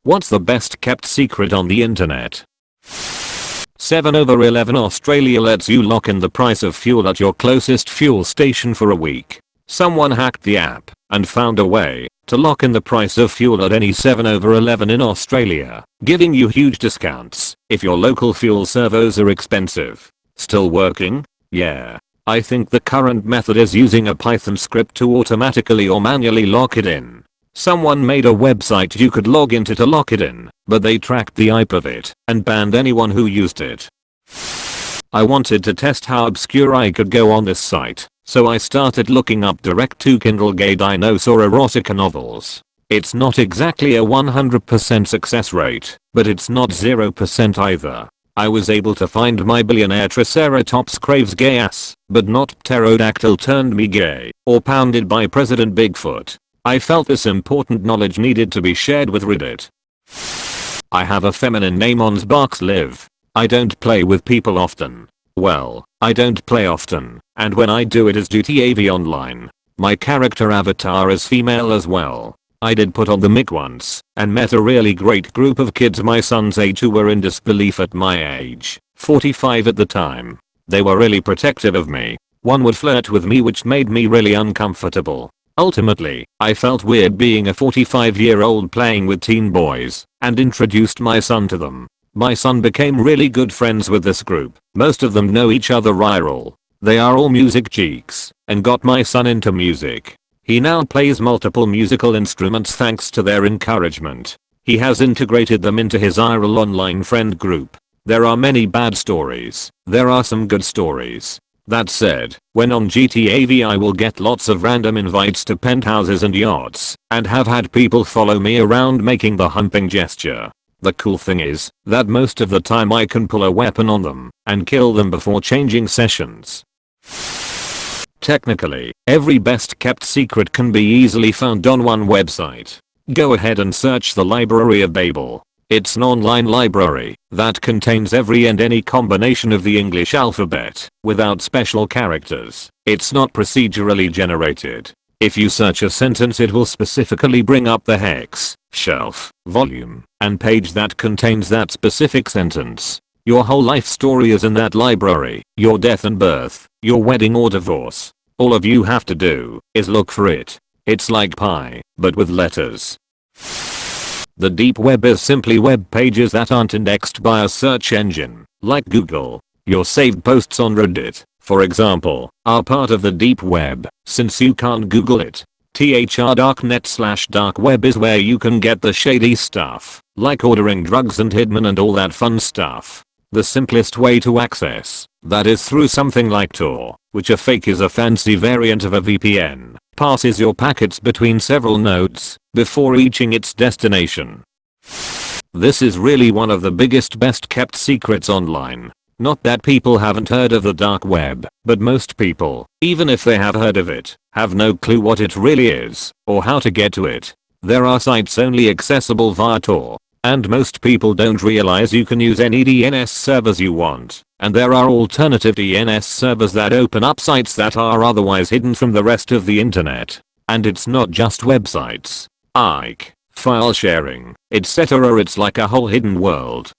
What's the best kept secret on the internet? 7/11 Australia lets you lock in the price of fuel at your closest fuel station for a week. Someone hacked the app and found a way to lock in the price of fuel at any 7/11 in Australia, giving you huge discounts if your local fuel servos are expensive. Still working? Yeah. I think the current method is using a Python script to automatically or manually lock it in. Someone made a website you could log into to lock it in, but they tracked the IP of it and banned anyone who used it. I wanted to test how obscure I could go on this site, so I started looking up direct-to-Kindle gay dinosaur erotica novels. It's not exactly a 100% success rate, but it's not 0% either. I was able to find my billionaire Triceratops craves gay ass, but not pterodactyl turned me gay, or pounded by President Bigfoot. I felt this important knowledge needed to be shared with Reddit. I have a feminine name on Xbox Live. I don't play with people often. Well, I don't play often, and when I do it is GTA V Online. My character avatar is female as well. I did put on the mic once and met a really great group of kids my son's age who were in disbelief at my age, 45 at the time. They were really protective of me. One would flirt with me which made me really uncomfortable. Ultimately, I felt weird being a 45-year-old playing with teen boys and introduced my son to them. My son became really good friends with this group. Most of them know each other IRL. They are all music geeks and got my son into music. He now plays multiple musical instruments thanks to their encouragement. He has integrated them into his IRL online friend group. There are many bad stories. There are some good stories. That said, when on GTA V I will get lots of random invites to penthouses and yachts, and have had people follow me around making the humping gesture. The cool thing is that most of the time I can pull a weapon on them and kill them before changing sessions. Technically, every best kept secret can be easily found on one website. Go ahead and search the Library of Babel. It's an online library that contains every and any combination of the English alphabet without special characters. It's not procedurally generated. If you search a sentence it will specifically bring up the hex, shelf, volume, and page that contains that specific sentence. Your whole life story is in that library, your death and birth, your wedding or divorce. All of you have to do is look for it. It's like pi, but with letters. The deep web is simply web pages that aren't indexed by a search engine, like Google. Your saved posts on Reddit, for example, are part of the deep web, since you can't Google it. Darknet/dark web is where you can get the shady stuff, like ordering drugs and hitmen and all that fun stuff. The simplest way to access that is through something like Tor, which a fake is a fancy variant of a VPN, passes your packets between several nodes before reaching its destination. This is really one of the biggest best kept secrets online. Not that people haven't heard of the dark web, but most people, even if they have heard of it, have no clue what it really is or how to get to it. There are sites only accessible via Tor. And most people don't realize you can use any DNS servers you want, and there are alternative DNS servers that open up sites that are otherwise hidden from the rest of the internet. And it's not just websites, like file sharing, etc. It's like a whole hidden world.